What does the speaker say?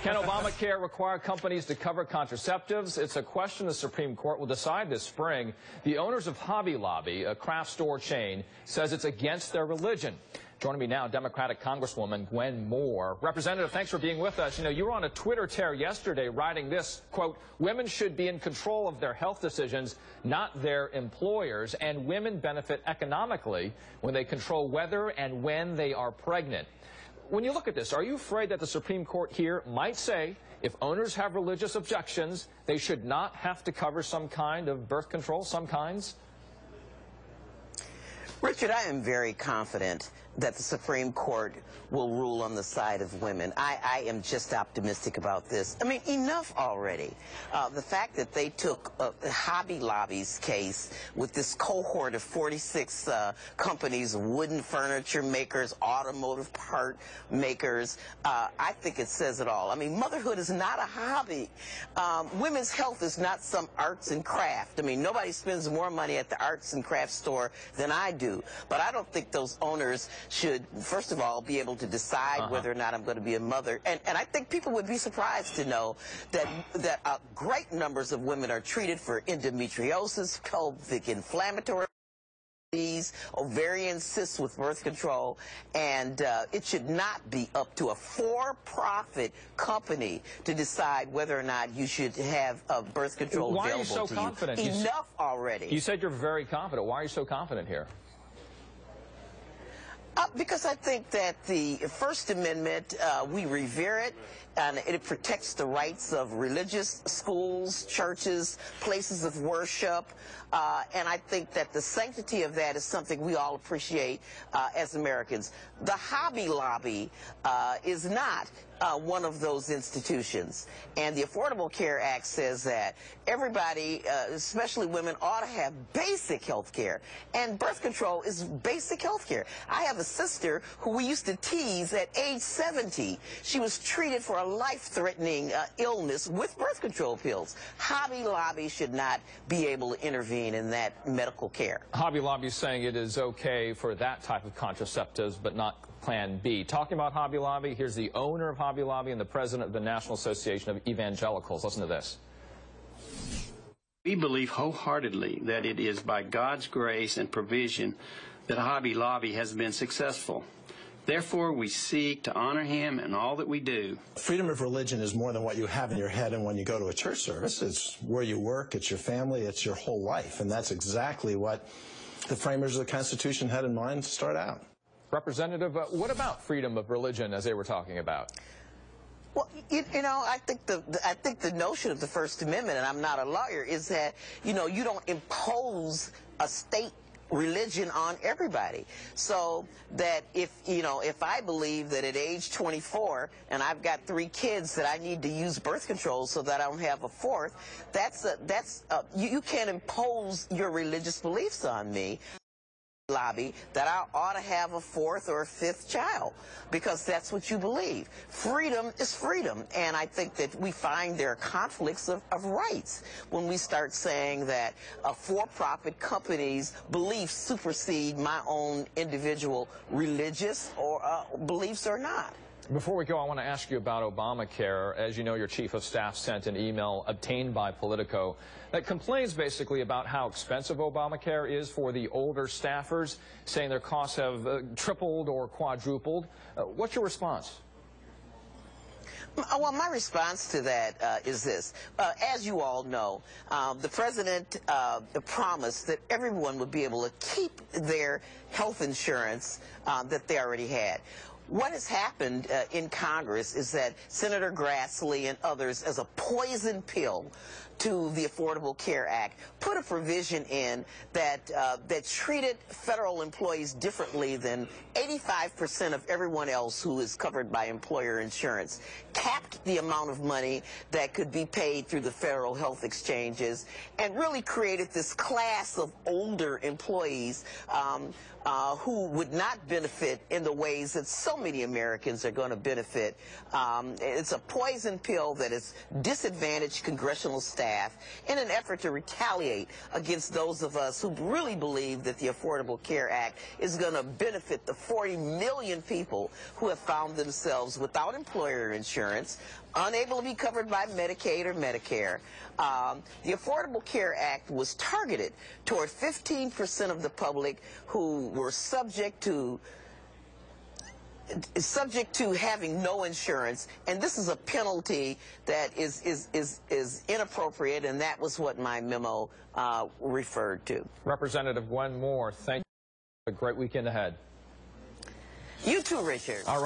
Can Obamacare require companies to cover contraceptives? It's a question the Supreme Court will decide this spring. The owners of Hobby Lobby, a craft store chain, says it's against their religion. Joining me now, Democratic Congresswoman Gwen Moore. Representative, thanks for being with us. You know, you were on a Twitter tear yesterday writing this, quote, women should be in control of their health decisions, not their employers, and women benefit economically when they control whether and when they are pregnant. When you look at this, are you afraid that the Supreme Court here might say if owners have religious objections, they should not have to cover some kind of birth control, some kinds? Richard, I am very confident that the Supreme Court will rule on the side of women. I am just optimistic about this. I mean, enough already. The fact that they took Hobby Lobby's case with this cohort of 46 companies, wooden furniture makers, automotive part makers, I think it says it all. I mean, motherhood is not a hobby. Women's health is not some arts and craft. I mean, nobody spends more money at the arts and craft store than I do. But I don't think those owners should, first of all, be able to decide whether or not I'm going to be a mother. And I think people would be surprised to know that great numbers of women are treated for endometriosis, pelvic inflammatory disease, ovarian cysts with birth control, and it should not be up to a for-profit company to decide whether or not you should have birth control available to you. Why are you so confident? Enough already. You said you're very confident. Why are you so confident here? Because I think that the First Amendment, we revere it, and it protects the rights of religious schools, churches, places of worship, and I think that the sanctity of that is something we all appreciate as Americans. The Hobby Lobby is not one of those institutions, and the Affordable Care Act says that everybody, especially women, ought to have basic health care, and birth control is basic health care. I have a sister who we used to tease at age 70. She was treated for a life-threatening illness with birth control pills. Hobby Lobby should not be able to intervene in that medical care. Hobby Lobby is saying it is okay for that type of contraceptives, but not Plan B. Talking about Hobby Lobby, here's the owner of Hobby Lobby and the president of the National Association of Evangelicals. Listen to this. We believe wholeheartedly that it is by God's grace and provision that Hobby Lobby has been successful. Therefore, we seek to honor him in all that we do. Freedom of religion is more than what you have in your head and when you go to a church service. It's where you work, it's your family, it's your whole life. And that's exactly what the framers of the Constitution had in mind to start out. Representative, what about freedom of religion as they were talking about? Well, you know, I think the notion of the First Amendment, and I'm not a lawyer, is that, you know, you don't impose a state religion on everybody. So that if I believe that at age 24 and I've got 3 kids that I need to use birth control so that I don't have a fourth, you can't impose your religious beliefs on me. Lobby that I ought to have a 4th or a 5th child because that's what you believe. Freedom is freedom, and I think that we find there are conflicts of rights when we start saying that for-profit companies' beliefs supersede my own individual religious or beliefs or not. Before we go, I want to ask you about Obamacare. As you know, your chief of staff sent an email obtained by Politico that complains basically about how expensive Obamacare is for the older staffers, saying their costs have tripled or quadrupled. What's your response? Well, my response to that is this. As you all know, the president promised that everyone would be able to keep their health insurance that they already had. What has happened in Congress is that Senator Grassley and others, as a poison pill to the Affordable Care Act, put a provision in that treated federal employees differently than 85% of everyone else who is covered by employer insurance, capped the amount of money that could be paid through the federal health exchanges, and really created this class of older employees who would not benefit in the ways that so many Americans are going to benefit. It's a poison pill that has disadvantaged congressional staff in an effort to retaliate against those of us who really believe that the Affordable Care Act is going to benefit the 40 million people who have found themselves without employer insurance, unable to be covered by Medicaid or Medicare. The Affordable Care Act was targeted toward 15% of the public who were subject to having no insurance, and this is a penalty that is inappropriate, and that was what my memo referred to. Representative Gwen Moore, thank you. A great weekend ahead. You too, Richard. All right.